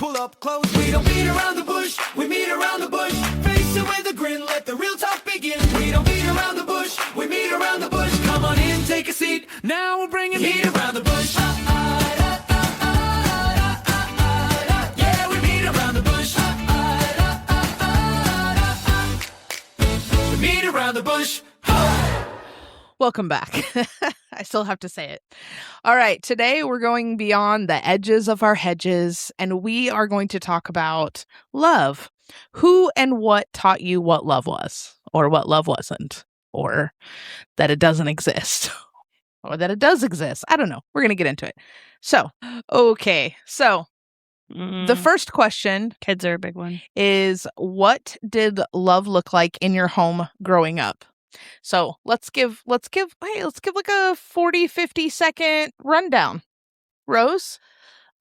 pull up close. We don't beat around the bush, we meet around the bush. Face it with a grin, let the real talk begin. We don't beat around the bush, we meet around the bush. Come on in, take a seat. Now we're bringing heat around the bush. Yeah, we meet around the bush. We meet around the bush. Welcome back. I still have to say it. All right. Today we're going beyond the edges of our hedges, and we are going to talk about love. Who and what taught you what love was, or what love wasn't, or that it doesn't exist, or that it does exist? I don't know. We're going to get into it. So, okay. So, the first question Kids are a big one. is, what did love look like in your home growing up? So let's give like a 40, 50 second rundown. Rose,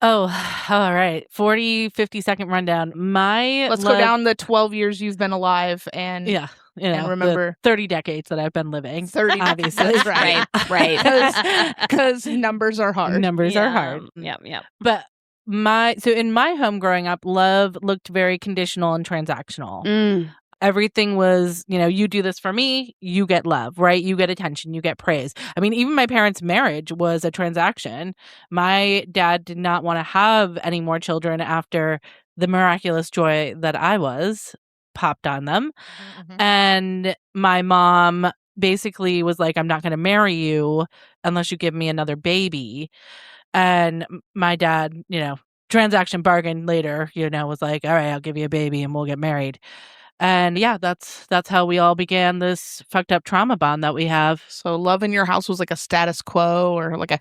Oh, all right. 40, 50-second rundown. let's go down the 12 years you've been alive and Yeah. You know, and remember the 30 decades that I've been living. 30. Obviously. That's right. Right. Because numbers are hard. Numbers are hard. Yep. But in my home growing up, love looked very conditional and transactional. Everything was, you do this for me, you get love, right? You get attention, you get praise. I mean, even my parents' marriage was a transaction. My dad did not want to have any more children after the miraculous joy that I was popped on them. Mhm. And my mom basically was like, I'm not going to marry you unless you give me another baby. And my dad, transaction bargain later, was like, all right, I'll give you a baby and we'll get married. And yeah, that's how we all began this fucked up trauma bond that we have. So love in your house was like a status quo, or like a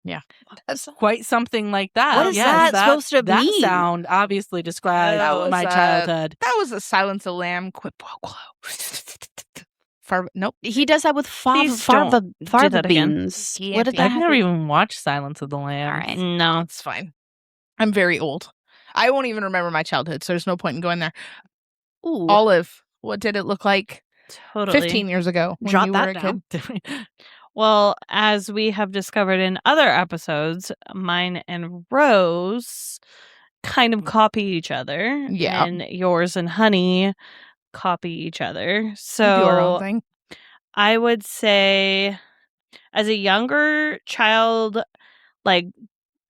yeah. That's quite something like that. What is that supposed to that mean? sound obviously describes That was, my childhood. That was a Silence of the Lamb quid pro quo. Nope. He does that with Please fava don't do that again. beans. Yeah, What did yeah. that I've never happen? even watched Silence of the Lambs. All right. No. It's fine. I'm very old. I won't even remember my childhood, so there's no point in going there. Ooh, Olive, what did it look like Totally. 15 years ago when Jot you that were a down. kid? Well, as we have discovered in other episodes, mine and Rose kind of copy each other. Yeah. And yours and Honey copy each other. We do our own So thing. I would say, as a younger child, like,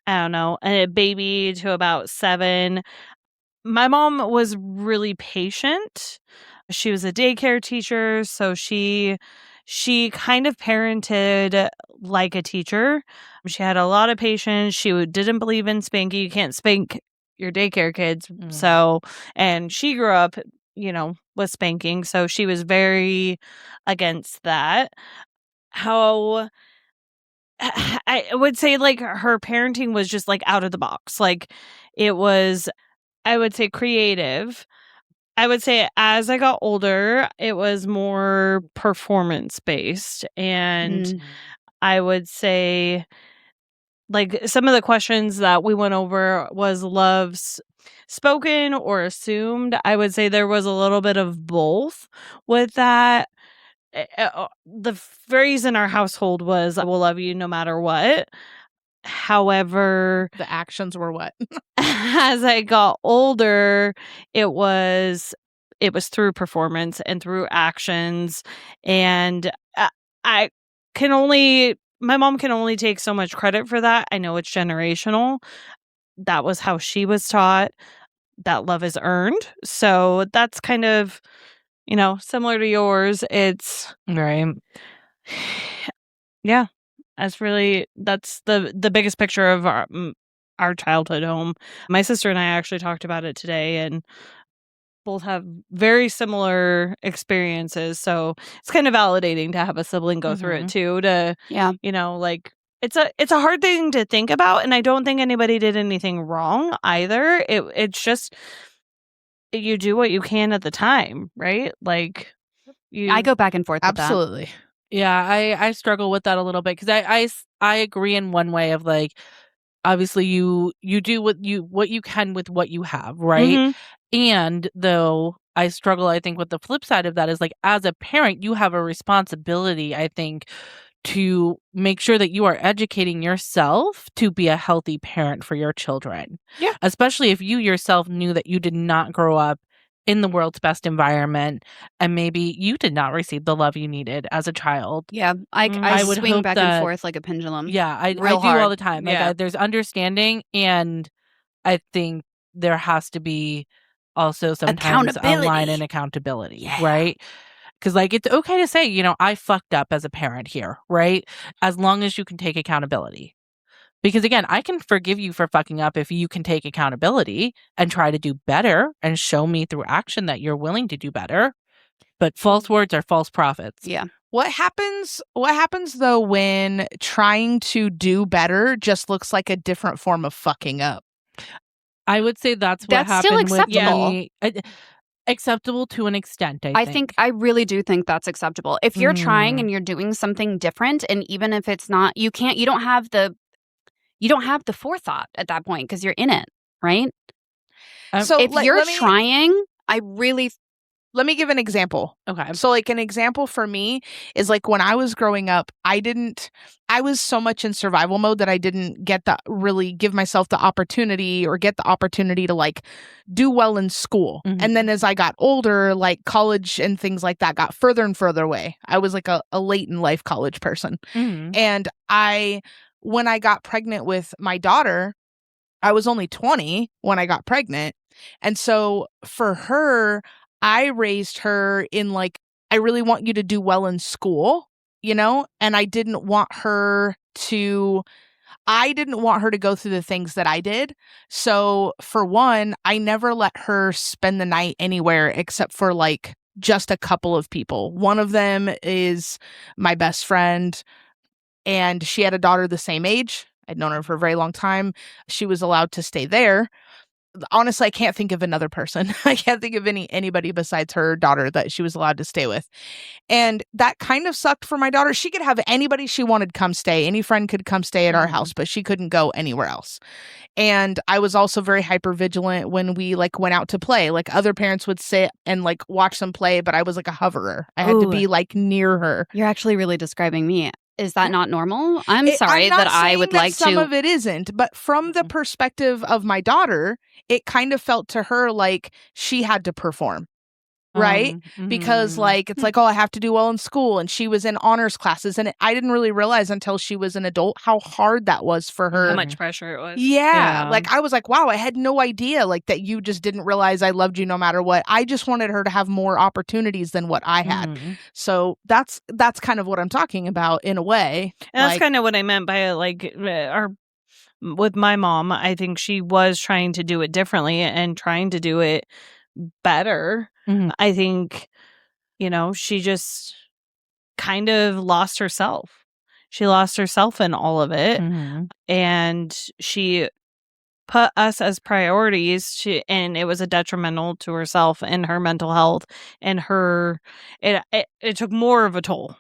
I don't know, a baby to about 7, my mom was really patient. She was a daycare teacher, so she kind of parented like a teacher. She had a lot of patience. She didn't believe in spanking. You can't spank your daycare kids. Mm. So, and she grew up, with spanking, so she was very against that. How I would say, like, her parenting was just like out of the box. Like, it was, I would say, creative. I would say as I got older, it was more performance based. And I would say, like, some of the questions that we went over was love's spoken or assumed. I would say there was a little bit of both with that. The phrase in our household was, I will love you no matter what. However, The actions were what? as I got older, it was through performance and through actions. And my mom can only take so much credit for that. I know it's generational. That was how she was taught that love is earned. So that's kind of, similar to yours. It's Right. yeah. That's the biggest picture of our childhood home. My sister and I actually talked about it today, and both have very similar experiences. So it's kind of validating to have a sibling go through it too. To yeah. like, it's a hard thing to think about, and I don't think anybody did anything wrong either. It's just you do what you can at the time, right? Like, I go back and forth with that. Absolutely. Yeah, I struggle with that a little bit because I agree in one way of, like, obviously you do what you can with what you have, right? Mhm. And though I struggle, I think, with the flip side of that is, like, as a parent, you have a responsibility, I think, to make sure that you are educating yourself to be a healthy parent for your children. Yeah. Especially if you yourself knew that you did not grow up in the world's best environment and maybe you did not receive the love you needed as a child. Yeah, I I would swing hope back that- and forth like a pendulum. Yeah, I do Real all hard. the time. Like Yeah. there's understanding, and I think there has to be also sometimes a line Accountability. and accountability, Yeah. right? Because like it's okay to say, you know, I fucked up as a parent here, right? As long as you can take accountability. Because again, I can forgive you for fucking up if you can take accountability and try to do better and show me through action that you're willing to do better. But false words are false prophets. Yeah. What happens though when trying to do better just looks like a different form of fucking up? I would say that's what That's still happened with acceptable. me. Acceptable to an extent, I really do think that's acceptable. If you're trying Mm. and you're doing something different, and even if it's not, you don't have the forethought at that point because you're in it, right? So If let you're me- trying, I really let me give an example. Okay. So like an example for me is like when I was growing up, I was so much in survival mode that I didn't get to really give myself the opportunity or get the opportunity to like do well in school. Mhm. And then as I got older, like college and things like that got further and further away. I was like a late in life college person. Mhm. And when I got pregnant with my daughter, I was only 20 when I got pregnant. And so for her, I raised her in like, I really want you to do well in school, you know? And I didn't want her to go through the things that I did. So for one, I never let her spend the night anywhere except for like just a couple of people. One of them is my best friend, and she had a daughter the same age. I'd known her for a very long time. She was allowed to stay there. Honestly, I can't think of another person. I can't think of anybody besides her daughter that she was allowed to stay with. And that kind of sucked for my daughter. She could have anybody she wanted come stay. Any friend could come stay at our house, but she couldn't go anywhere else. And I was also very hyper vigilant when we like went out to play. Like other parents would sit and like watch them play, but I was like a hoverer. I had to Ooh. be like near her. You're actually really describing me. Is that not normal? I'm I'm sorry not that I saying would that like some to. of it isn't, but from the perspective of my daughter, it kind of felt to her like she had to perform, right? Because like it's like, oh, I have to do well in school, and she was in honors classes, and I didn't really realize until she was an adult how hard that was for her. How much pressure it was. Yeah, Yeah. like I was like, wow, I had no idea like that you just didn't realize I loved you no matter what. I just wanted her to have more opportunities than what I had. Mhm. So that's kind of what I'm talking about in a way. And that's Like- kind of what I meant by like with my mom. I think she was trying to do it differently and trying to do it better. Mhm. I think, she just kind of lost herself. She lost herself in all of it. Mhm. And she put us as priorities, and it was a detrimental to herself and her mental health, and it took more of a toll.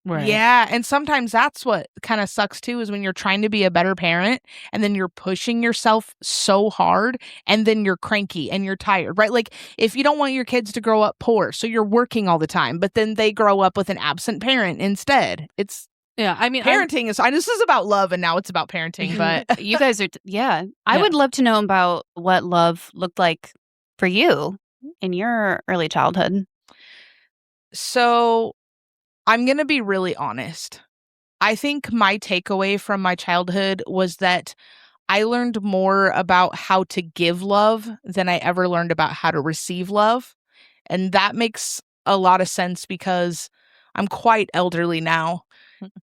Right. Yeah, and sometimes that's what kind of sucks too, is when you're trying to be a better parent and then you're pushing yourself so hard and then you're cranky and you're tired, right? Like if you don't want your kids to grow up poor, so you're working all the time, but then they grow up with an absent parent instead. It's Yeah. I mean, parenting is this is about love and now it's about parenting, but You guys are, yeah. I Yeah. would love to know about what love looked like for you in your early childhood. so I'm going to be really honest. I think my takeaway from my childhood was that I learned more about how to give love than I ever learned about how to receive love. And that makes a lot of sense because I'm quite elderly now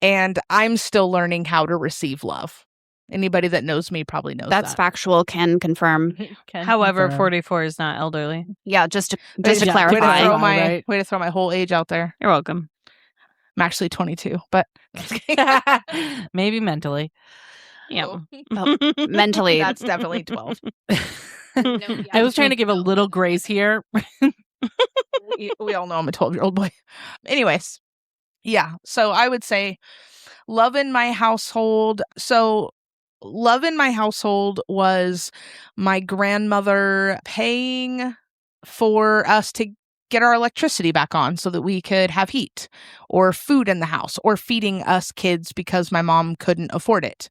and I'm still learning how to receive love. Anybody that knows me probably knows That's that. factual, can confirm. Can However, confirm. 44 is not elderly. Yeah, just to Yeah, way to clarify. throw Right. way to throw my whole age out there. You're welcome. I'm actually 22, but Maybe mentally. Yeah. Mentally. that's definitely 12. I was trying to give a little grace here. We all know I'm a 12-year-old boy. Anyways, yeah. So I would say love in my household. So love in my household was my grandmother paying for us to get our electricity back on so that we could have heat or food in the house, or feeding us kids because my mom couldn't afford it,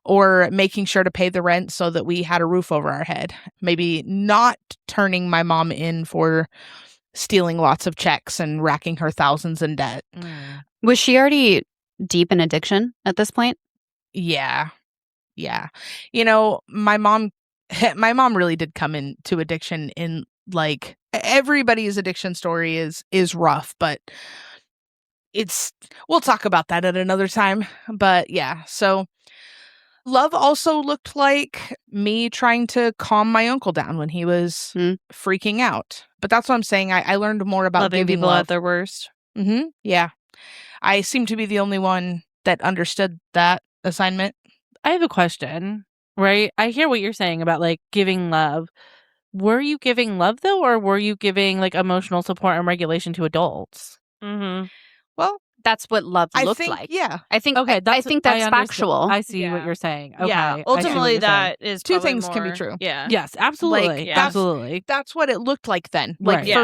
or making sure to pay the rent so that we had a roof over our head. Maybe not turning my mom in for stealing lots of checks and racking her thousands in debt. Was she already deep in addiction at this point? Yeah. Yeah. You know, my mom really did come into addiction in, like, everybody's addiction story is rough, but we'll talk about that at another time. But yeah, so love also looked like me trying to calm my uncle down when he was freaking out. But that's what I'm saying. I learned more about Loving giving people love. at their worst. Yeah. I seem to be the only one that understood that assignment. I have a question, right? I hear what you're saying about like giving love. Were you giving love though, or were you giving like emotional support and regulation to adults? Mm-hmm. Well, That's what love I looked think, like. yeah. I think Okay, I think that's understand. factual. I see what Yeah. you're saying. Okay, Yeah, I see what ultimately you're saying. that is Two probably things can be more- true. Yeah. Yes, absolutely, yeah. absolutely. That's what it looked like then. Like, Right. Yeah.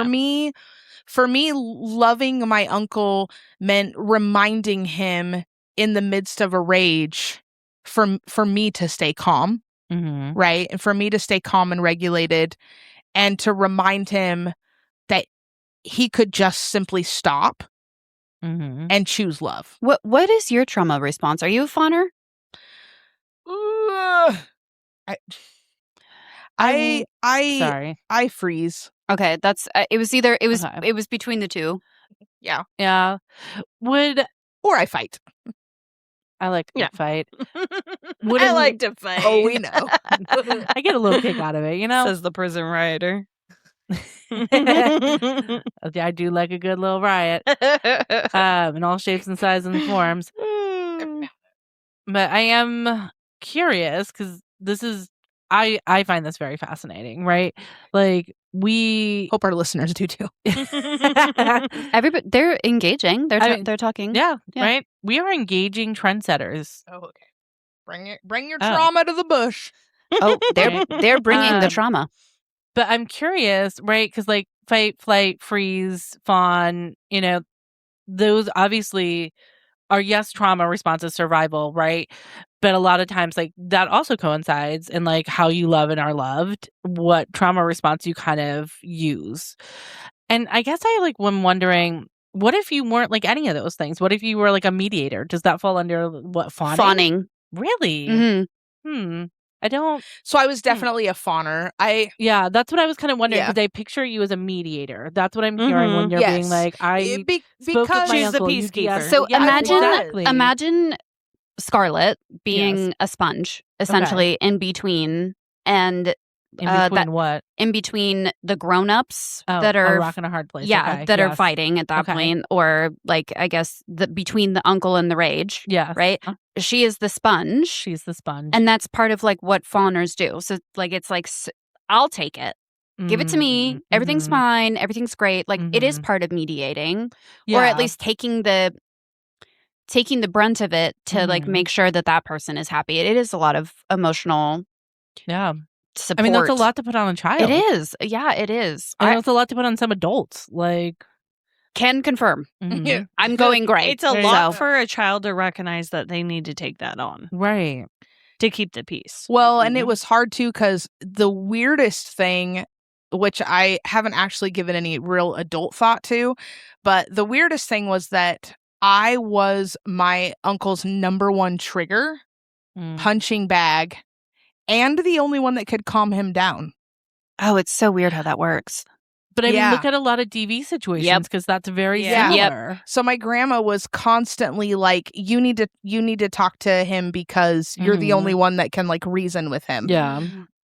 for me, loving my uncle meant reminding him in the midst of a rage for me to stay calm, Mm-hmm. right? And for me to stay calm and regulated, and to remind him that he could just simply stop Mm-hmm. and choose love. What is your trauma response? Are you a fawner? Sorry. I freeze. Okay, that's it was either it was Okay. it was between the two. Yeah. Would Or I fight. I like to Yeah. fight? I Wouldn't- like to fight. Oh, we know. I get a little kick out of it, you know? Says the prison rioter. I do like a good little riot. In all shapes and sizes and forms. But I am curious because this is I find this very fascinating, right? Like we Hope our listeners do too. Everybody, they're engaging. They're I mean, they're talking. yeah, Yeah. right? We are engaging trendsetters. Oh, okay. Bring your Oh. trauma to the bush. Oh, they're bringing the trauma. But I'm curious, right? Because like fight, flight, freeze, fawn, you know, those obviously are trauma responses, survival, right? But a lot of times, like that also coincides in like how you love and are loved, what trauma response you kind of use. And I guess I like when wondering, what if you weren't like any of those things? What if you were like a mediator? Does that fall under what fawning? Fawning. Really? Mm-hmm. I don't. So I was definitely a fawner. Yeah, that's what I was kind of wondering Yeah. because I picture you as a mediator. That's what I'm hearing when you're being Yes. like, I Be- spoke with because my She's the uncle, you peacekeeper. de-escalated. So Yeah, imagine exactly. Scarlett being Yes. a sponge, essentially in between and in between that- what? in between the grown-ups Oh, that a are rock and a hard place. yeah, Okay, that are yes. fighting at that Okay. point, or like I guess between the uncle and the rage, Yes. right? She is the sponge, She's the sponge. and that's part of like what fawners do. So like it's like I'll take it. Give it to me. Everything's Mhm. fine. Everything's great. Like it is Mhm. part of mediating, or Yeah. at least taking the brunt of it to like Mhm. make sure that person is happy. It is a lot of emotional Yeah. support. I mean, that's a lot to put on a child. It is. Yeah, it is. And I it's a lot to put on some adults. Like, can confirm. mhm. I'm going great. It's a There you lot So- for a child to recognize that they need to take that on Right. to keep the peace. Well, and it Mhm. was hard too because the weirdest thing, which I haven't actually given any real adult thought to, but the weirdest thing was that I was my uncle's number one trigger, Mm. punching bag, and the only one that could calm him down. Oh, it's so weird how that works. But I mean, Yeah. look at a lot of DV situations because that's very Yeah. Yep. similar. So my grandma was constantly like, you need to talk to him because you're the Mhm. only one that can like reason with him. Yeah.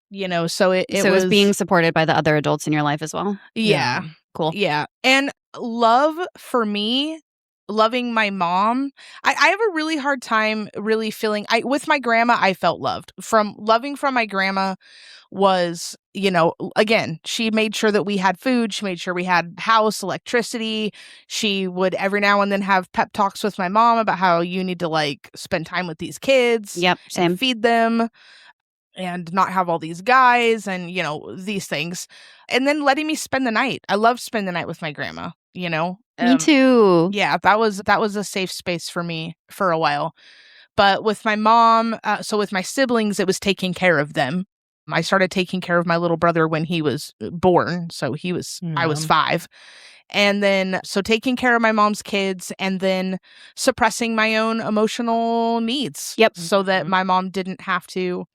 You know, so it so was it's being supported by the other adults in your life as well. yeah. Cool. Yeah. And love for me, loving my mom, I have a really hard time really feeling with my grandma, I felt loved. From my grandma was, you know, again, she made sure that we had food, she made sure we had house, electricity. She would every now and then have pep talks with my mom about how you need to like spend time with these kids Yep. and Same. feed them. and not have all these guys and, these things. And then letting me spend the night. I love spending the night with my grandma, Me too. Yeah, that was a safe space for me for a while. But with my mom, so with my siblings, it was taking care of them. I started taking care of my little brother when he was born. So I was 5. And then, so taking care of my mom's kids and then suppressing my own emotional needs. Yep. So that my mom didn't have to.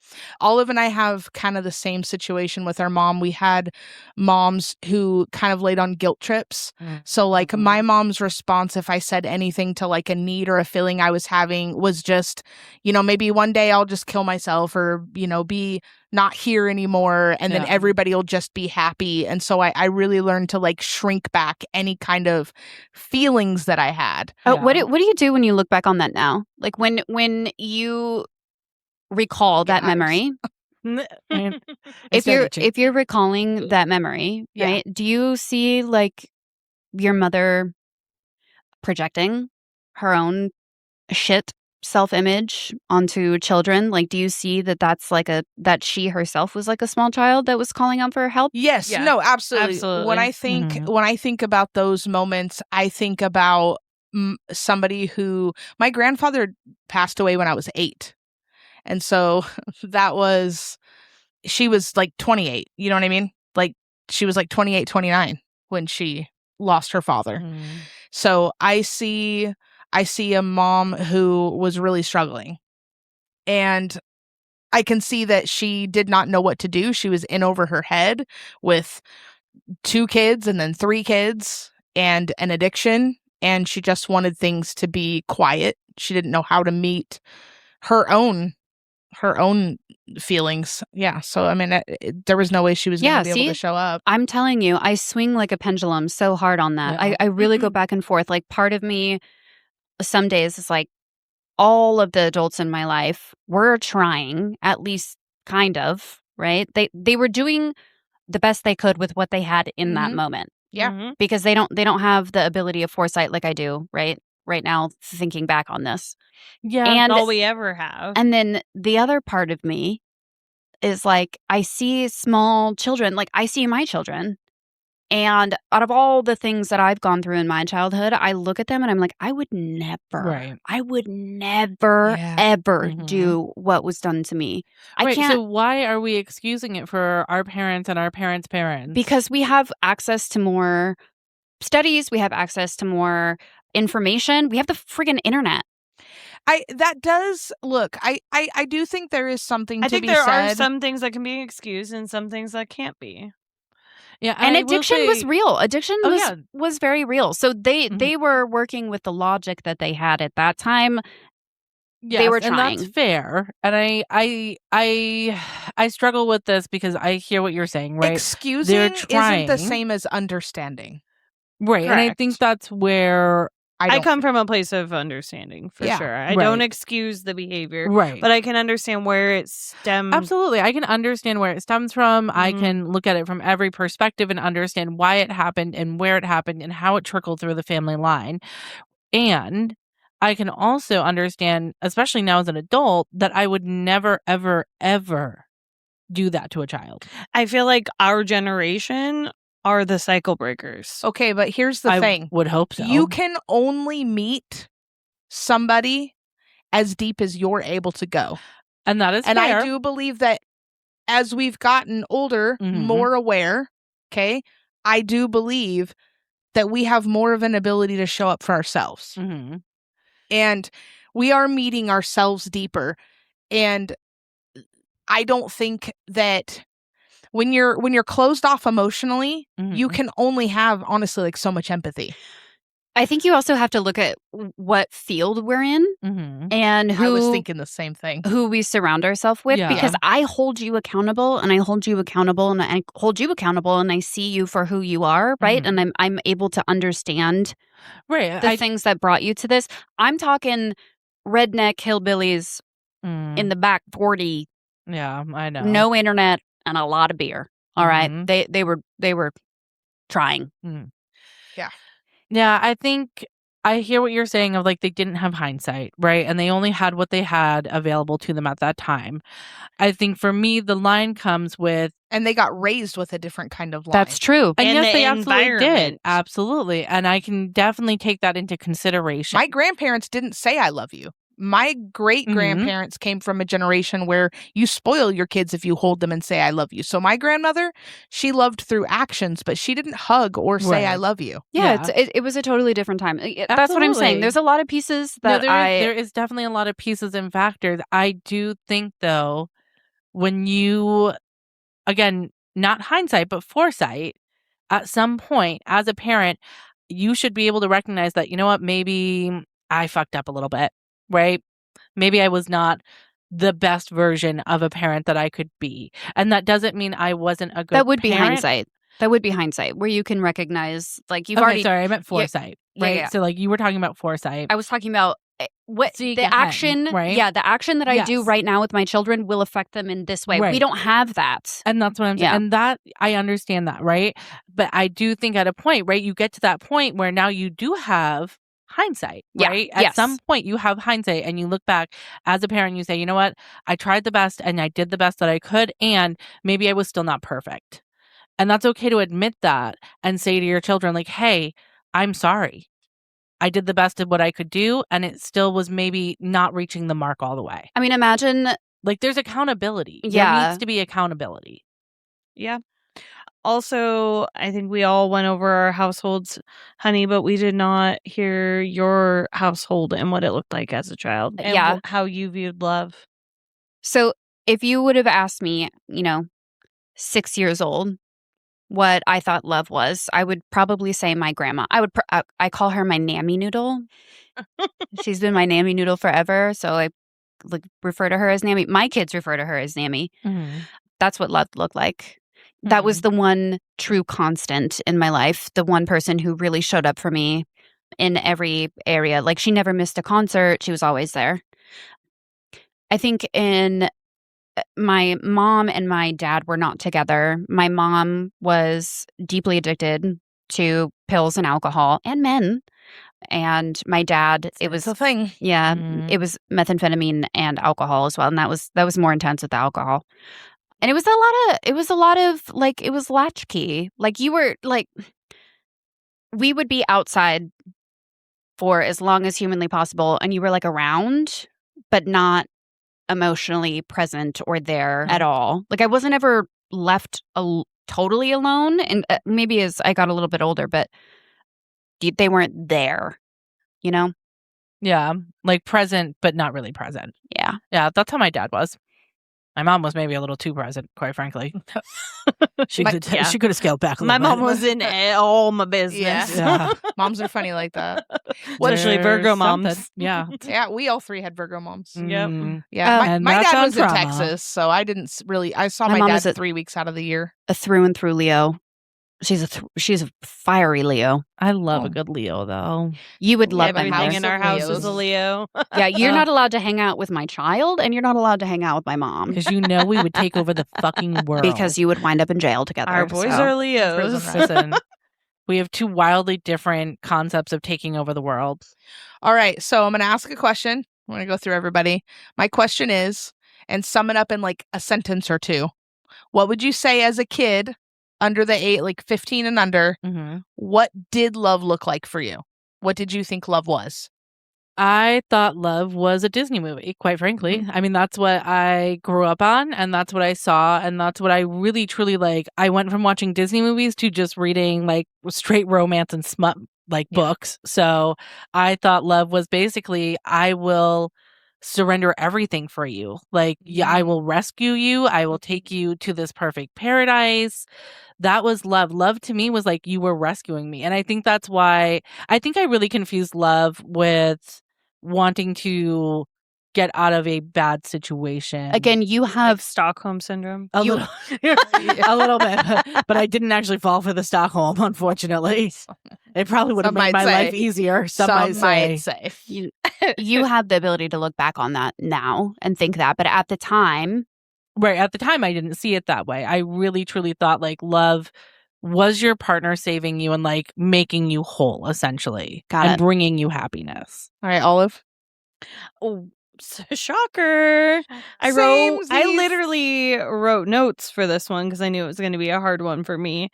Olive and I have kind of the same situation with our mom. We had moms who kind of laid on guilt trips. So like my mom's response, if I said anything to like a need or a feeling I was having, was just, maybe one day I'll just kill myself or, be not here anymore, and then everybody will just be happy. And so I really learned to like shrink back any kind of feelings that I had. What do you do when you look back on that now? Like when you recall that memory, if you're recalling that memory, right? Do you see like your mother projecting her own shit self-image onto children? Like, do you see that's like that she herself was like a small child that was calling out for help? Yes. Yeah. No, absolutely. Absolutely. When I think about those moments, I think about somebody who, my grandfather passed away when I was 8. And so she was like 28. You know what I mean? Like she was like 28, 29 when she lost her father. So I see a mom who was really struggling, and I can see that she did not know what to do. She was in over her head with 2 kids and then 3 kids and an addiction, and she just wanted things to be quiet. She didn't know how to meet her own feelings. Yeah. So, I mean, there was no way she was going to be able to show up. I'm telling you, I swing like a pendulum so hard on that. Yeah. I really go back and forth. Like part of me some days is like all of the adults in my life were trying, at least kind of, right? They were doing the best they could with what they had in that moment. Yeah. Because they don't have the ability of foresight like I do, right now, thinking back on this. Yeah. And all we ever have. And then the other part of me is like, I see small children, like I see my children. And out of all the things that I've gone through in my childhood, I look at them and I'm like, I would never ever do what was done to me. I can't. So why are we excusing it for our parents and our parents' parents? Because we have access to more studies. We have access to more information. We have the friggin' internet. I do think there is something to be said. I think there are some things that can be excused and some things that can't be. Yeah, and addiction was real. Addiction was very real. So they were working with the logic that they had at that time. Yes, they were trying. And that's fair. And I struggle with this because I hear what you're saying, right? Excusing isn't the same as understanding. Right. Correct. And I think that's where I come from a place of understanding, for sure. I don't excuse the behavior. Right. But I can understand where it stems. Absolutely. I can understand where it stems from. I can look at it from every perspective and understand why it happened and where it happened and how it trickled through the family line. And I can also understand, especially now as an adult, that I would never, ever, ever do that to a child. I feel like our generation are the cycle breakers. Okay, but here's the thing. I would hope so. You can only meet somebody as deep as you're able to go. And that is fair. fair. I do believe that as we've gotten older, more aware, okay, I do believe that we have more of an ability to show up for ourselves. And we are meeting ourselves deeper. And I don't think that when you're closed off emotionally, you can only have, honestly, like so much empathy. I think you also have to look at what field we're in and who. I was thinking the same thing. Who we surround ourselves with, because I hold you accountable, and I hold you accountable, and I hold you accountable, and I see you for who you are, right? And I'm able to understand the things that brought you to this. I'm talking redneck hillbillies in the back 40. Yeah, I know. No internet and a lot of beer. All right, they were trying. Yeah. Yeah, I think I hear what you're saying of like they didn't have hindsight, right? And they only had what they had available to them at that time. I think for me, the line comes with, And they got raised with a different kind of line. That's true. and And yes, the they absolutely did. environment. Absolutely. And I can definitely take that into consideration. My grandparents didn't say I love you. My great grandparents came from a generation where you spoil your kids if you hold them and say I love you. So my grandmother, she loved through actions, but she didn't hug or say I Right. love you. Yeah, it was a totally different time. That's what I'm saying. Absolutely. There's a lot of pieces No, that there is definitely a lot of pieces and factors. I do think, though, when you, again, not hindsight, but foresight, at some point as a parent, you should be able to recognize that, you know what, maybe I fucked up a little bit, right? Maybe I was not the best version of a parent that I could be. And that doesn't mean I wasn't a good that would be parent. hindsight. That would be hindsight, where you can recognize, like, you've Okay, already. sorry, I meant foresight, yeah, right? yeah. So like you were talking about foresight. I was talking about what Seeing the ahead, action, right? Yeah, the action that I do Yes. right now with my children will affect them in this way. We Right. don't have that. And that's what I'm saying. Yeah. And that, I understand that, right? But I do think at a point, right, you get to that point where now you do have hindsight, Yeah, right? At yes. some point you have hindsight and you look back as a parent and you say, you know what? I tried the best and I did the best that I could. And maybe I was still not perfect. And that's okay to admit that and say to your children, like, hey, I'm sorry. I did the best of what I could do. And it still was maybe not reaching the mark all the way. I mean, imagine. Like there's accountability. There Yeah. needs to be accountability. Yeah. Also, I think we all went over our households, honey, but we did not hear your household and what it looked like as a child. And Yeah. how you viewed love. So if you would have asked me, 6 years old, what I thought love was, I would probably say my grandma. I call her my Nammy Noodle. She's been my Nammy Noodle forever, so I refer to her as Nammy. My kids refer to her as Nammy. That's what love looked like. That was the one true constant in my life, the one person who really showed up for me in every area. Like, she never missed a concert. She was always there. I think my mom and my dad were not together. My mom was deeply addicted to pills and alcohol and men. And my dad, it was a thing. Yeah, Mhm. it was methamphetamine and alcohol as well, and that was more intense with the alcohol. And it was a lot of like, it was latchkey. Like, you were like, we would be outside for as long as humanly possible, and you were like around, but not emotionally present or there at all. Like, I wasn't ever left totally alone, and maybe as I got a little bit older, but they weren't there, Yeah, like present, but not really present. Yeah. Yeah, that's how my dad was. My mom was maybe a little too present, quite frankly. She could have scaled back a My little mom bit. was in all my business. Yeah. Moms are funny like that. Especially Virgo There's moms. something. Yeah. Yeah, we all three had Virgo moms. Yep. Mm. Yeah, And my that's dad on was in trauma. Texas, so I didn't really. I saw My my mom dad is a- 3 weeks out of the year. A through and through Leo. She's a fiery Leo. I love Oh. a good Leo, though. You would love my Everything house. in our house is a Leo. Yeah, you're not allowed to hang out with my child, and you're not allowed to hang out with my mom Because you know we would take over the fucking world. because you would wind up in jail together. Our boys so. are Leos. Prison Listen, we have two wildly different concepts of taking over the world. All right, so I'm going to ask a question. I'm going to go through everybody. My question is, and sum it up in like a sentence or two. What would you say as a kid under the age, like 15 and under? Mm-hmm. What did love look like for you? What did you think love was? I thought love was a Disney movie, quite frankly. I mean, that's what I grew up on, and that's what I saw, and that's what I really, truly like. I went from watching Disney movies to just reading like straight romance and smut books. So I thought love was basically, I will surrender everything for you. Like, yeah, I will rescue you. I will take you to this perfect paradise. That was love. Love to me was like you were rescuing me. And I think that's why I think I really confused love with wanting to get out of a bad situation. Again, you Like have Stockholm syndrome. a little, a little bit, but I didn't actually fall for the Stockholm, unfortunately. It probably would have Some made might my say. life easier. Some might say. you have the ability to look back on that now and think that, but at the time, Right. At the time, I didn't see it that way. I really, truly thought like love was your partner saving you and like making you whole, essentially, Got and it. bringing you happiness? All right, Olive. Oh, shocker. I Samesies. literally wrote notes for this one because I knew it was going to be a hard one for me.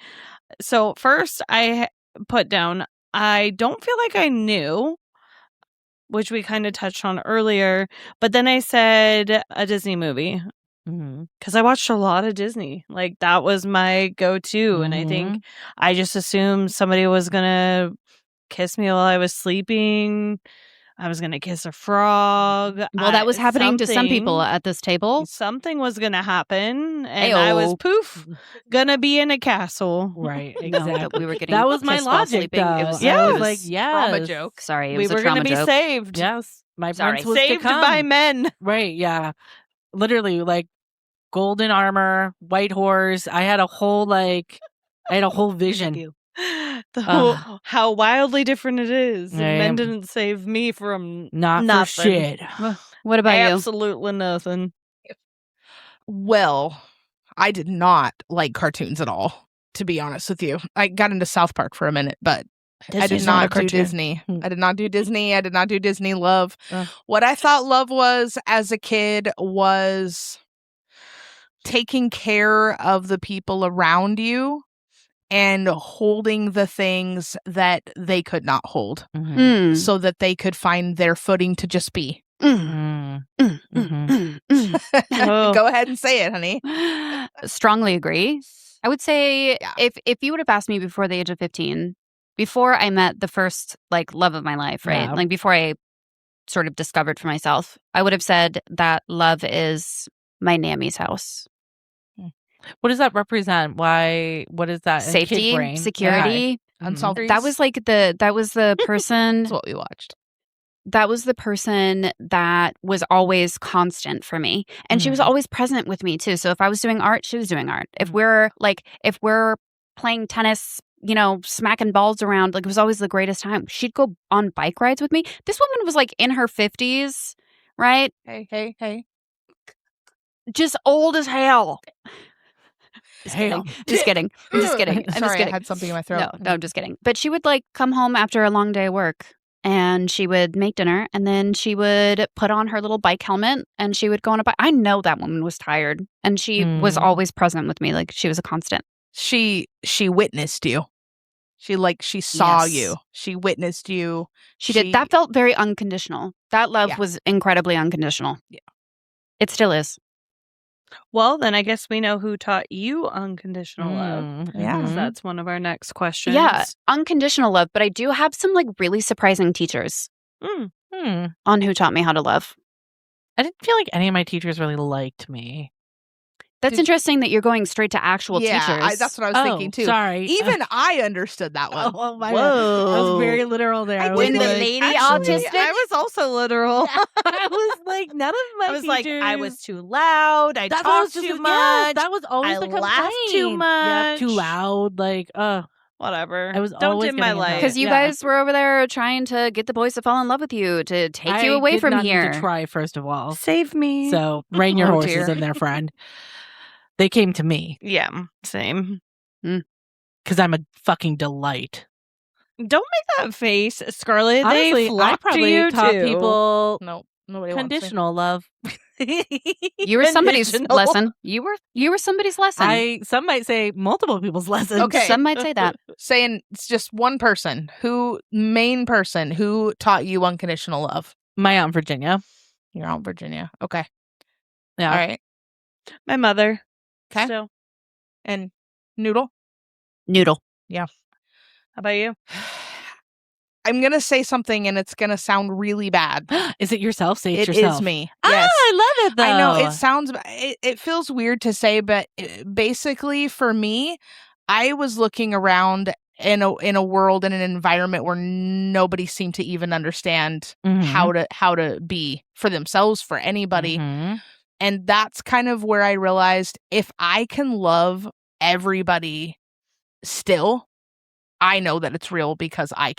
So first I put down, I don't feel like I knew, which we kind of touched on earlier, but then I said a Disney movie because I watched a lot of Disney. Like that was my go-to. And I think I just assumed somebody was going to kiss me while I was sleeping. I was going to kiss a frog. Well, that was happening to some people at this table. Something was going to happen, and I was Ayo. poof, gonna be in a castle. Right, No, exactly. that we were getting That was my kissed while logic, sleeping. though. It was, Yeah. I it was like, was yes. Trauma joke. Sorry, it We was a were going trauma to be joke. saved. Yes, my Sorry. prince was to Saved come. by men. Right, yeah. Literally, like golden armor, white horse. I had a whole vision. How wildly different it is. Yeah, Men yeah. didn't save me from Not nothing. for shit. What about you? Absolutely nothing. Well, I did not like cartoons at all, to be honest with you. I got into South Park for a minute, but I did Disney's not a not do cartoon. Disney. Hmm. I did not do Disney. I did not do Disney love. Ugh. What I thought love was as a kid was taking care of the people around you and holding the things that they could not hold Mhm. Mm. so that they could find their footing to just be. Mm. Mm. Mm. Mm. Oh. Go ahead and say it, honey. Strongly agree. I would say Yeah. if you would have asked me before the age of 15, before I met the first like love of my life, right? Yeah. Like before I sort of discovered for myself, I would have said that love is my Nammy's house. What does that represent? Why? What is that? in kid Safety, brain? security. Unsolved. That was like that was the person That's what we watched. that was the person that was always constant for me. And she was Mhm. always present with me too. So if I was doing art, she was doing art. If Mhm. we're playing tennis, smacking balls around, like it was always the greatest time. She'd go on bike rides with me. This woman was like in her 50s, right? Hey. Just old as hell. Just Damn. kidding. Just kidding. I'm just kidding. I'm Sorry, just kidding. I had something in my throat. No, I'm just kidding. But she would like come home after a long day of work and she would make dinner and then she would put on her little bike helmet and she would go on a bike. I know that woman was tired and she was Mm. always present with me. Like she was a constant. She witnessed you. She saw Yes. you. She witnessed you. She did. That felt very unconditional. That love Yeah. was incredibly unconditional. Yeah. It still is. Well, then I guess we know who taught you unconditional love. Mm. Yeah. 'Cause Mhm. that's one of our next questions. Yeah, unconditional love. But I do have some like really surprising teachers Mm. Hmm. on who taught me how to love. I didn't feel like any of my teachers really liked me. That's Did- interesting that you're going straight to actual yeah, teachers. that's what I was thinking too. Sorry. Even I understood that one. Oh my Whoa. God. I was very literal there. I was did When the like- lady actually, autistic. I was also literal. I was like, none of my I was like, I teachers- was too loud. I That's what I was talked just too yes, much. that was always I the complaint. laughed too Yeah, too much. loud. Like, Whatever. I was Don't always dim my getting in light. trouble. Because you Yeah. guys were over there trying to get the boys to fall in love with you, to take you away did from not need here. to try, first of all. Save me. So rein your Oh, horses dear. in there, friend. They came to me Yeah, same. because I'm a fucking delight. Don't make that face, Scarlett. Honestly, they I flock to probably you taught too. people No, nobody wants me. conditional love. You were somebody's Conditional. lesson. You were somebody's lesson. Some might say multiple people's lessons. Okay. Some might say that. Saying it's just one person. Main person who taught you unconditional love? My aunt Virginia. Your Aunt Virginia. Okay. Yeah. All right. My mother. 'Kay. So, And Noodle? Noodle. how about you? I'm going to say something and it's going to sound really bad. Is it yourself? Say It it's is yourself. me. Ah, Yes. I love it though. I know it feels weird to say, but basically for me, I was looking around in a world, in an environment where nobody seemed to even understand Mhm. how to be for themselves, for anybody. Mhm. And that's kind of where I realized if I can love everybody still, I know that it's real because I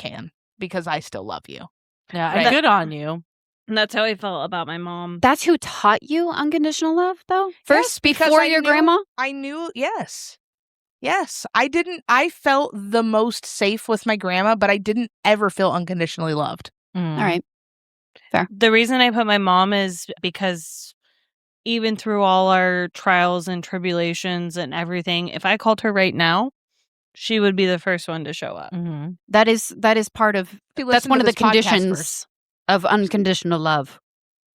still love you. Yeah, Right. and good on you. And that's how I felt about my mom. That's who taught you unconditional love, though? Yes, First, because before I your knew- grandma? I knew, yes. Yes, I felt the most safe with my grandma, but I didn't ever feel unconditionally loved. Mm. All right. The reason I put my mom is because even through all our trials and tribulations and everything, if I called her right now, she would be the first one to show up. Mm-hmm. That is part of You that's listen one to of the this podcast conditions first. of unconditional love.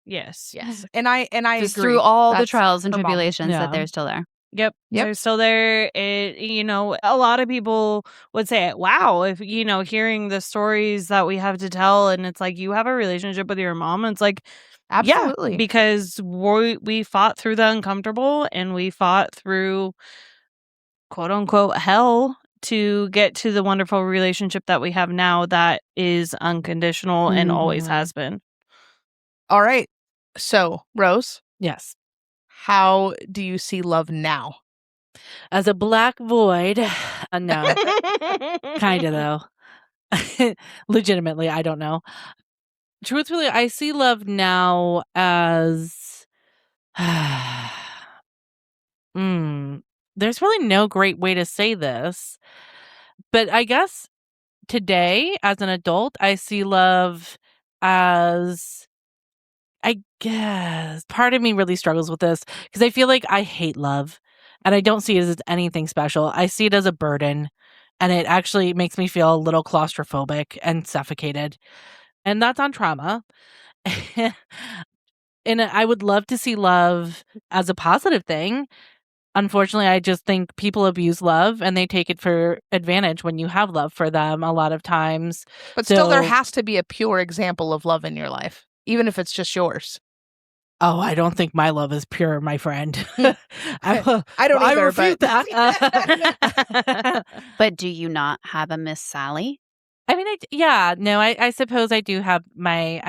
Yes. Yes, and I Just agree. through all the That's trials and her mom. tribulations Yeah. that they're still there. Yep. Yep. They're still there. A lot of people would say, wow, if, hearing the stories that we have to tell, and it's like, you have a relationship with your mom. And it's like, Absolutely. yeah, because we fought through the uncomfortable and we fought through quote unquote hell to get to the wonderful relationship that we have now that is unconditional and always Mhm. has been. All right. So, Rose, Yes. how do you see love now? As a black void, no, kind of though. Legitimately, I don't know. Truthfully, I see love now as there's really no great way to say this, but I guess today as an adult, I see love as, I guess part of me really struggles with this because I feel like I hate love and I don't see it as anything special. I see it as a burden and it actually makes me feel a little claustrophobic and suffocated. And that's on trauma. And I would love to see love as a positive thing. Unfortunately, I just think people abuse love and they take it for advantage when you have love for them a lot of times. But still, there So- has to be a pure example of love in your life, even if it's just yours. Oh, I don't think my love is pure, my friend. I don't I either, refute but- that. But do you not have a Miss Sally? I mean, I suppose I do have my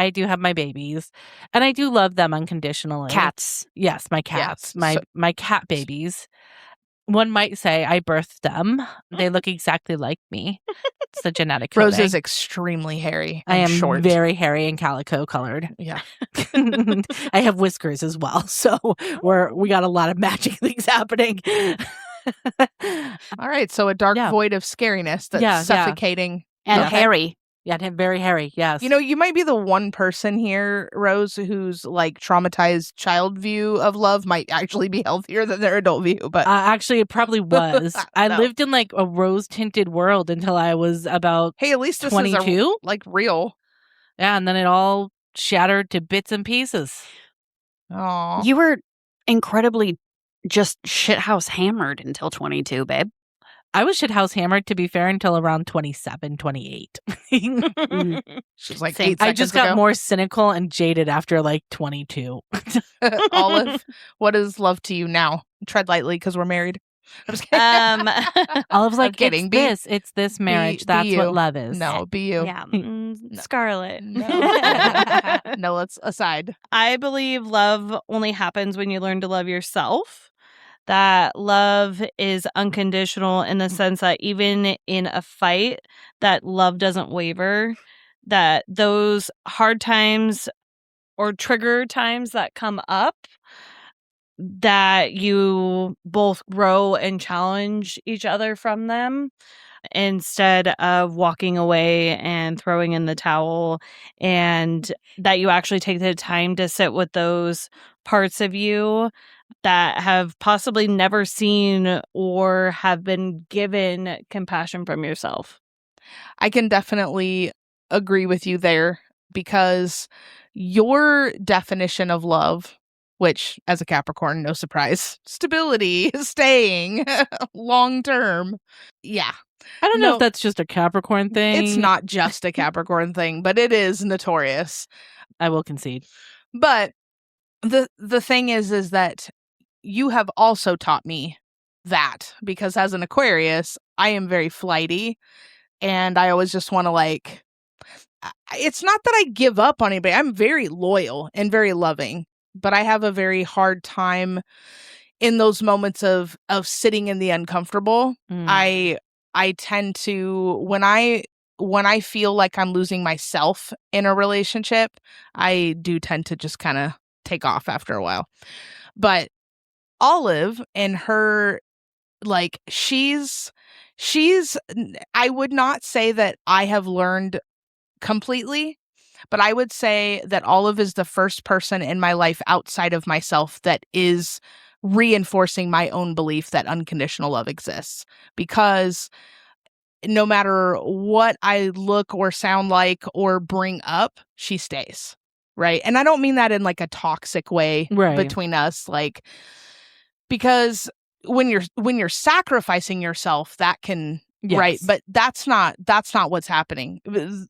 babies, and I do love them unconditionally. Cats. Yes, my cats, Yes, my cat babies. One might say I birthed them. They look exactly like me. It's the genetic coding. Rose is extremely hairy. I and am short. very hairy and calico colored. Yeah. I have whiskers as well, so we got a lot of matching things happening. All right. So a dark Yeah. void of scariness that's Yeah. suffocating. And Okay. hairy. Yeah, very hairy. Yes. You know, you might be the one person here, Rose, whose like traumatized child view of love might actually be healthier than their adult view. But actually, it probably was. I No. lived in like a rose tinted world until I was about hey, at least this is 22. like real. Yeah, and then it all shattered to bits and pieces. Oh, You were incredibly just shithouse hammered until 22, babe. I was shithouse hammered, to be fair, until around 27, 28. she's like Same. 8 I seconds just got ago. more cynical and jaded after like 22. Olive, what is love to you now? Tread lightly because we're married. I'm just kidding. Olive's like, kidding. It's this marriage. be That's you. what love is. No, be you. Yeah. Scarlet. No. No, let's aside. I believe love only happens when you learn to love yourself. That love is unconditional in the sense that even in a fight, that love doesn't waver. That those hard times or trigger times that come up, that you both grow and challenge each other from them instead of walking away and throwing in the towel, and that you actually take the time to sit with those parts of you that have possibly never seen or have been given compassion from yourself. I can definitely agree with you there because your definition of love, which as a Capricorn, no surprise, stability, staying, long term. Yeah. I don't know No. if that's just a Capricorn thing. It's not just a Capricorn thing, but it is notorious. I will concede. But the thing is that you have also taught me that, because as an Aquarius, I am very flighty and I always just want to like, it's not that I give up on anybody. I'm very loyal and very loving, but I have a very hard time in those moments of sitting in the uncomfortable. Mm. I tend to, when I feel like I'm losing myself in a relationship, I do tend to just kind of take off after a while. But Olive and her like she's I would not say that I have learned completely, but I would say that Olive is the first person in my life outside of myself that is reinforcing my own belief that unconditional love exists, because no matter what I look or sound like or bring up, she stays. Right. And I don't mean that in like a toxic way Right. between us, like, because when you're sacrificing yourself, that can right, Yes. but that's not what's happening.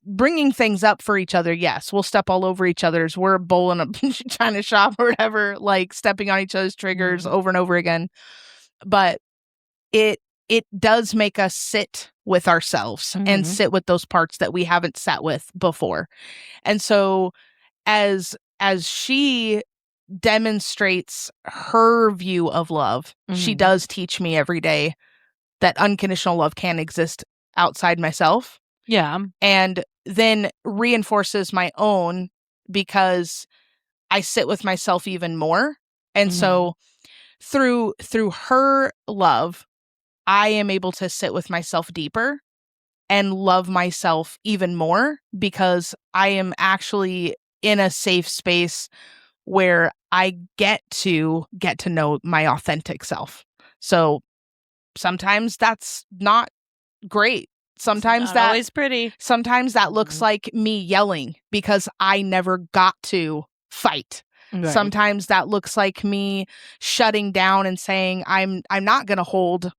Bringing things up for each other, yes, we'll step all over each other's. We're a bull in a china shop or whatever, like stepping on each other's triggers over and over again. But it does make us sit with ourselves and sit with those parts that we haven't sat with before. And so as she demonstrates her view of love, she does teach me every day that unconditional love can exist outside myself. Yeah. And then reinforces my own, because I sit with myself even more. And so through her love, I am able to sit with myself deeper and love myself even more, because I am actually in a safe space where I get to know my authentic self. So sometimes that's not great. Sometimes Not always pretty. Sometimes that looks like me yelling because I never got to fight. Right. Sometimes that looks like me shutting down and saying I'm not going to hold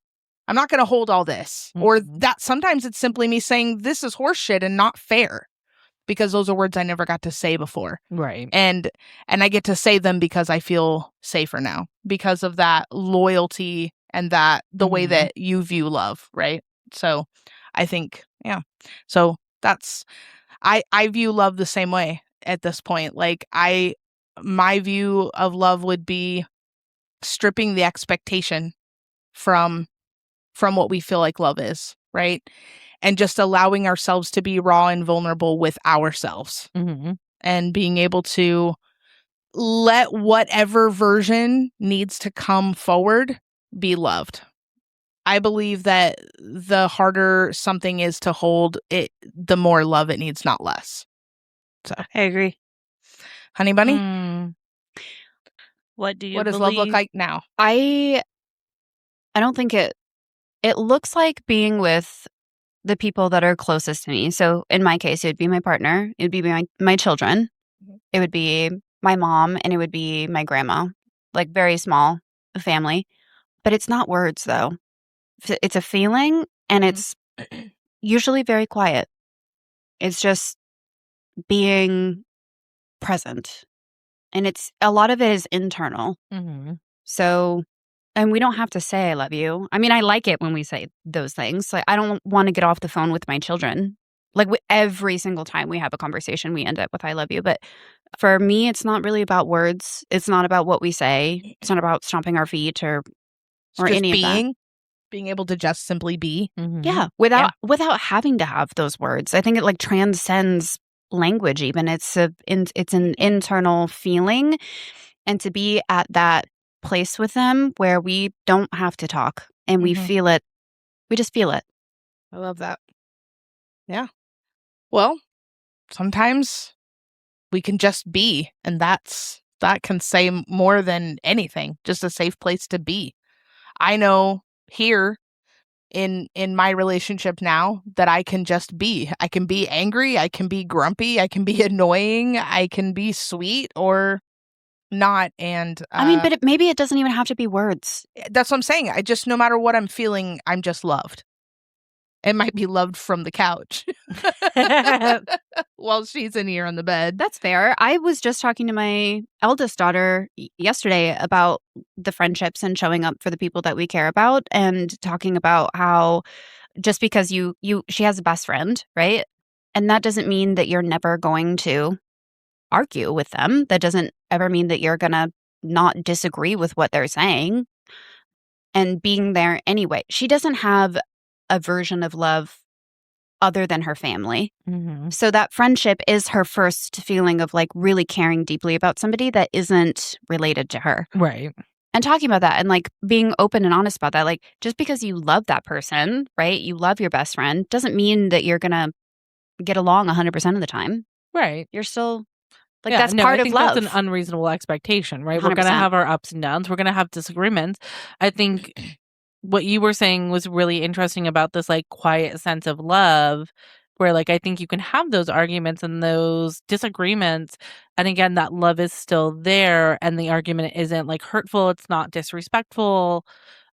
all this. Or that sometimes it's simply me saying this is horseshit and not fair, because those are words I never got to say before. Right. And I get to say them because I feel safer now, because of that loyalty and that the way that you view love, right? So I think, yeah. So that's, I view love the same way at this point. Like my view of love would be stripping the expectation from what we feel like love is, right? And just allowing ourselves to be raw and vulnerable with ourselves, and being able to let whatever version needs to come forward be loved. I believe that the harder something is to hold, it, the more love it needs, not less. So I agree. Honey Bunny, What do you what does believe? love look like now? I don't think it looks like being with the people that are closest to me. So in my case, it would be my partner, it would be my children, it would be my mom, and it would be my grandma. Like very small family. But it's not words though. It's a feeling, and it's usually very quiet. It's just being present. And it's a lot of it is internal. So, and we don't have to say I love you. I mean, I like it when we say those things. Like, I don't want to get off the phone with my children. Like every single time we have a conversation, we end up with I love you. But for me, it's not really about words. It's not about what we say. It's not about stomping our feet or Just any of that. being able to just simply be. Yeah, without having to have those words. I think it like transcends language even. It's an internal feeling, and to be at that place with them where we don't have to talk and we feel it. We just feel it. I love that. Yeah. Well, sometimes we can just be, and that can say more than anything. Just a safe place to be. I know here in my relationship now that I can just be. I can be angry, I can be grumpy, I can be annoying, I can be sweet or not. And I mean, but maybe it doesn't even have to be words. That's what I'm saying. I just, no matter what I'm feeling, I'm just loved. It might be loved from the couch while she's in here on the bed. That's fair. I was just talking to my eldest daughter yesterday about the friendships and showing up for the people that we care about, and talking about how just because she has a best friend, right? And that doesn't mean that you're never going to argue with them. That doesn't ever mean that you're going to not disagree with what they're saying, and being there anyway. She doesn't have a version of love other than her family. So that friendship is her first feeling of like really caring deeply about somebody that isn't related to her. Right. And talking about that and like being open and honest about that. Like just because you love that person, right? You love your best friend doesn't mean that you're going to get along 100% of the time. Right. You're still like, Yeah, that's no, part I of think love. that's an unreasonable expectation, right? We're 100%. going to have our ups and downs. We're going to have disagreements. I think what you were saying was really interesting about this like quiet sense of love, where like I think you can have those arguments and those disagreements, and again that love is still there and the argument isn't like hurtful, it's not disrespectful.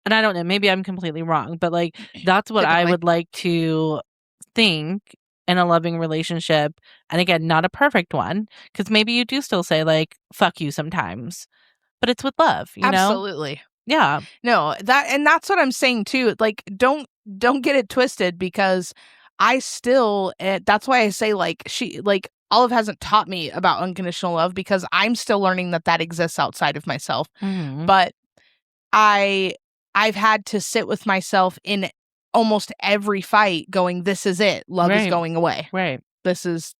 And I don't know, maybe I'm completely wrong, but like that's what I Typically. would like to think in a loving relationship. And again, not a perfect one, because maybe you do still say like fuck you sometimes, but it's with love, you know? Absolutely. Yeah. No, that's what I'm saying too. Like, don't get it twisted, because I still, that's why I say like Olive hasn't taught me about unconditional love, because I'm still learning that exists outside of myself. Mhm. But I've had to sit with myself in almost every fight going, this is it. Love is Right. going away. Right. This is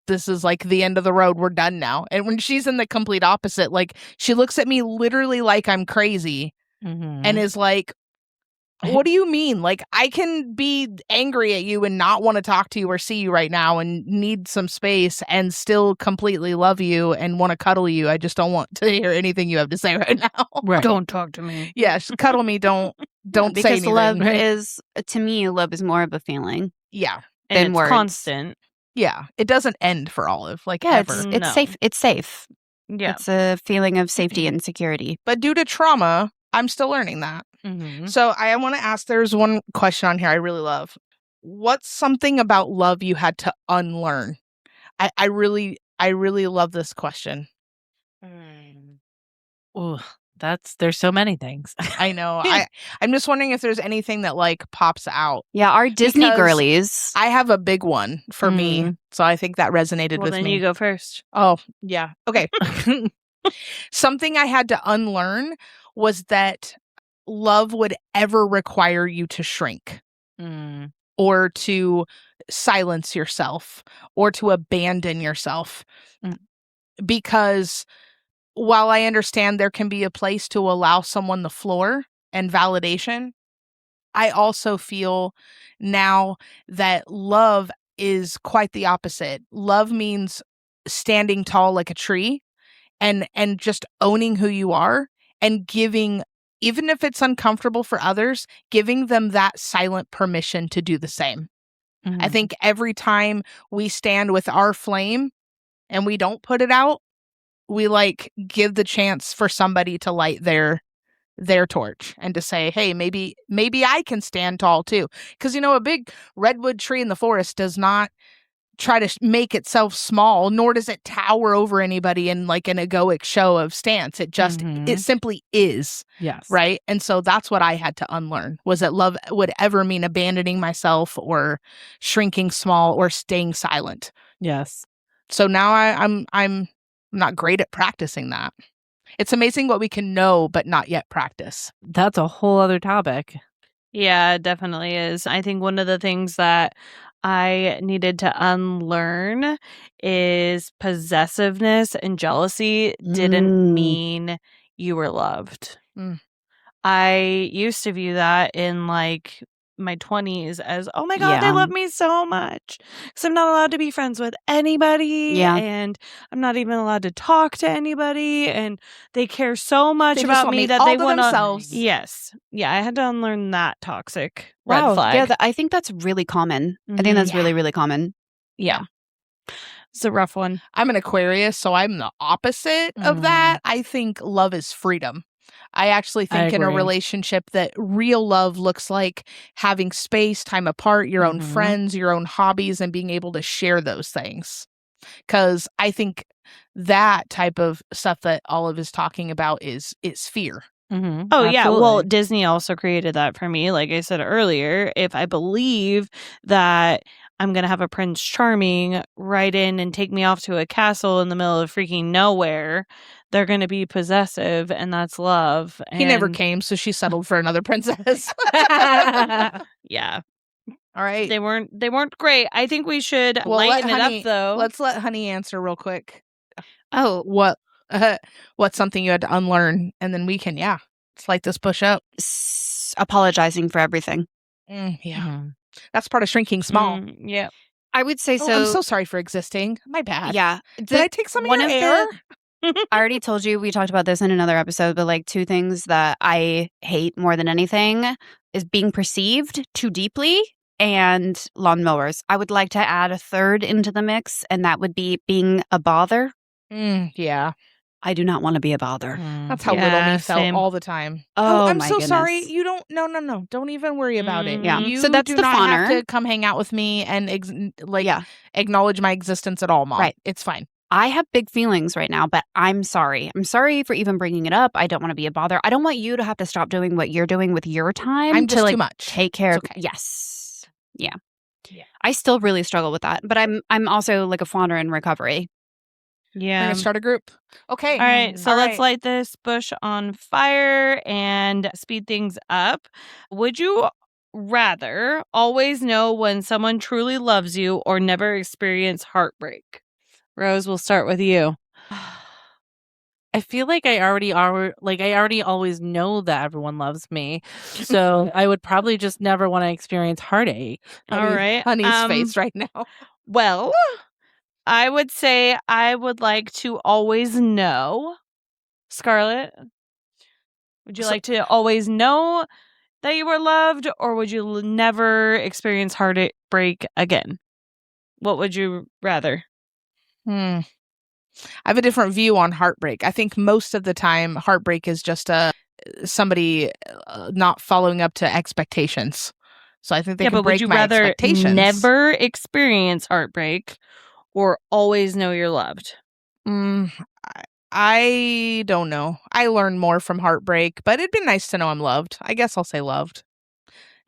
like the end of the road. We're done now. And when she's in the complete opposite, like she looks at me literally like I'm crazy Mhm. and is like, what do you mean? Like, I can be angry at you and not want to talk to you or see you right now and need some space and still completely love you and want to cuddle you. I just don't want to hear anything you have to say right now. Right. Don't talk to me. Yes, cuddle me. Don't say because anything. love right? is, to me, love is more of a feeling. Yeah. And Than it's words. constant. Yeah. It doesn't end for Olive. Like, Yeah, ever. it's No. safe. It's safe. Yeah. It's a feeling of safety and security. But due to trauma, I'm still learning that. Mhm. So I want to ask, there's one question on here I really love. What's something about love you had to unlearn? I really love this question. Ooh, there's so many things. I know. I'm just wondering if there's anything that like pops out. Yeah, our Disney Because girlies. I have a big one for me. So I think that resonated Well, with then me. you go first. Oh, yeah. Okay. Something I had to unlearn was that love would ever require you to shrink Mm. or to silence yourself or to abandon yourself. Mm. Because while I understand there can be a place to allow someone the floor and validation, I also feel now that love is quite the opposite. Love means standing tall like a tree and just owning who you are and giving, even if it's uncomfortable for others, giving them that silent permission to do the same. I Mhm. think every time we stand with our flame and we don't put it out, we like give the chance for somebody to light their torch and to say, hey, maybe I can stand tall too. Because, you know, a big redwood tree in the forest does not try to make itself small, nor does it tower over anybody in like an egoic show of stance. It just, Mhm. it simply is. Yes. Right. And so that's what I had to unlearn, was that love would ever mean abandoning myself or shrinking small or staying silent. Yes. So now I'm not great at practicing that. It's amazing what we can know but not yet practice. That's a whole other topic. Yeah, it definitely is. I think one of the things that I needed to unlearn is possessiveness and jealousy didn't mean you were loved. Mm. I used to view that in like my 20s as, oh my God, they Yeah. love me so much. Because I'm not allowed to be friends with anybody. Yeah. And I'm not even allowed to talk to anybody. And they care so much They just about want me me that all they to want to. themselves. Yes. Yeah, I had to unlearn that toxic red Wow. flag. Yeah, I think that's really common. I think that's Yeah. really, really common. Yeah. It's a rough one. I'm an Aquarius, so I'm the opposite of that. I think love is freedom. I actually think in a agree. relationship that real love looks like having space, time apart, your own Mhm. friends, your own hobbies, and being able to share those things. Because I think that type of stuff that Olive is talking about is fear. Mhm. Oh, yeah. Well, Absolutely. Disney also created that for me. Like I said earlier, if I believe that I'm going to have a Prince Charming ride in and take me off to a castle in the middle of freaking nowhere, they're going to be possessive, and that's love. He never And- came, so she settled for another princess. Yeah. All right. They weren't great. I think we should Well, let lighten it Honey- up, though. Let's let Honey answer real quick. Oh, What's something you had to unlearn, and then we can Let's light this bush up. Apologizing for everything. Yeah. Mhm. That's part of shrinking small. Yeah. I would say Oh, I'm so sorry for existing. My bad. Yeah. Did I take some of your air? I already told you, we talked about this in another episode, but like 2 things that I hate more than anything is being perceived too deeply and lawnmowers. I would like to add a third into the mix, and that would be being a bother. Yeah. I do not want to be a bother. That's how little Yeah, me felt same. all the time. Oh, I'm my so sorry. goodness. You don't. No. Don't even worry about it. Yeah. You So that's do the not have funner. to come hang out with me and Yeah. acknowledge my existence at all, Mom. Right. It's fine. I have big feelings right now, but I'm sorry. I'm sorry for even bringing it up. I don't want to be a bother. I don't want you to have to stop doing what you're doing with your time I'm to just like too much. take care It's of. okay. Yes. Yeah. Yeah. I still really struggle with that, but I'm also like a fawner in recovery. We're Yeah. gonna start a group. Okay. All right, so All let's right. light this bush on fire and speed things up. Would you rather always know when someone truly loves you or never experience heartbreak? Rose, we'll start with you. I feel like I already always know that everyone loves me. So I would probably just never want to experience heartache. All right. Honey's face right now. Well, I would say I would like to always know. Scarlett, would you So- like to always know that you were loved, or would you never experience heartbreak again? What would you rather? I have a different view on heartbreak. I think most of the time, heartbreak is just somebody not following up to expectations. So I think they can but would break you my rather expectations. never experience heartbreak or always know you're loved? I don't know. I learn more from heartbreak, but it'd be nice to know I'm loved. I guess I'll say loved.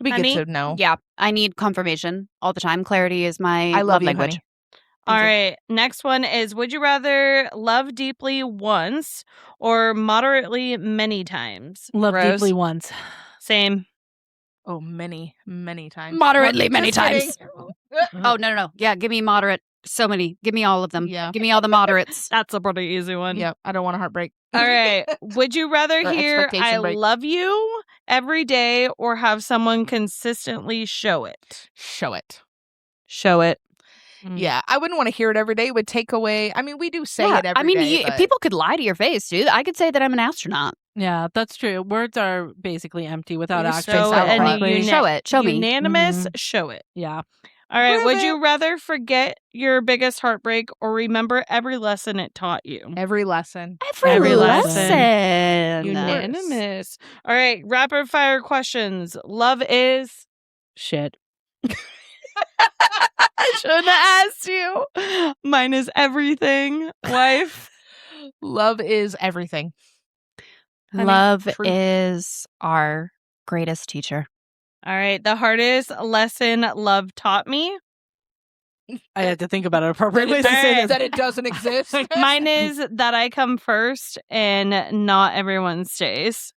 It'd be Honey? good to know. Yeah, I need confirmation all the time. Clarity is my I love you, language. honey. All Easy. right. Next one is, would you rather love deeply once or moderately many times? Love Rose? deeply once. Same. Oh, many times. Moderately many Just kidding. times. Oh, no. Yeah, give me moderate. So many. Give me all of them. Yeah. Give me all the moderates. That's a pretty easy one. Yep, I don't want a heartbreak. All right. Would you rather Or hear expectation I break. love you every day or have someone consistently show it? Show it. Show it. Yeah, I wouldn't want to hear it every day. It would take away. I mean, we do say Yeah, it every I mean, day, but- people could lie to your face, dude. I could say that I'm an astronaut. Yeah, that's true. Words are basically empty without You action. show it, and Probably. you Show it. Show me. Unanimous, show it. Yeah. All right. Would Prove you it. rather forget your biggest heartbreak or remember every lesson it taught you? every lesson. Every lesson. lesson. Unanimous. All right. Rapid fire questions. Love is. Shit. I shouldn't have asked you. Mine is everything. Wife. Love is everything. Honey, Love truth. is our greatest teacher. All right. The hardest lesson love taught me. I had to think about it appropriately to say that this. it doesn't exist. Mine is that I come first and not everyone stays.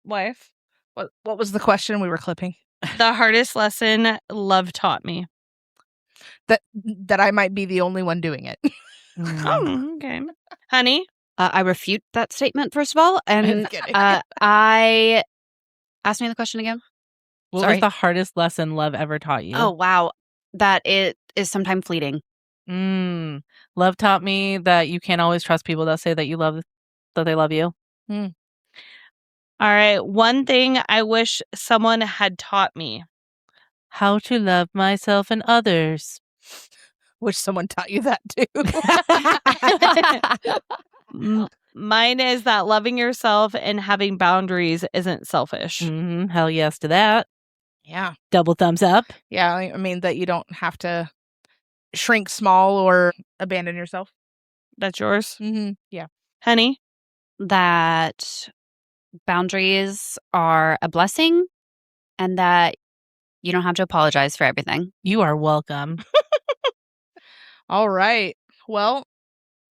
Wife. What was the question we were clipping? The hardest lesson love taught me. That I might be the only one doing it. Oh, okay. Honey. I refute that statement, first of all. And kidding. I ask me the question again. What Sorry. was the hardest lesson love ever taught you? Oh, wow. That it is sometimes fleeting. Love taught me that you can't always trust people that say that they love you. All right. One thing I wish someone had taught me. How to love myself and others. Wish someone taught you that too. Mine is that loving yourself and having boundaries isn't selfish. Hell yes to that. Yeah. Double thumbs up. Yeah. I mean, that you don't have to shrink small or abandon yourself. That's yours. Yeah. Honey. That boundaries are a blessing and that you don't have to apologize for everything. You are welcome. All right. Well,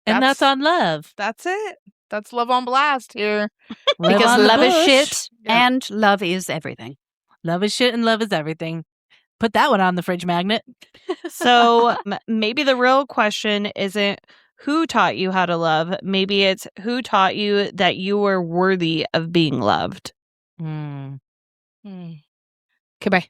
And that's That's- on love. that's it. That's Love on Blast here. Live Because on the love is bush. shit Yeah. and love is everything. Love is shit and love is everything. Put that one on the fridge magnet. So maybe the real question isn't who taught you how to love. Maybe it's who taught you that you were worthy of being loved. Mm. Okay, bye.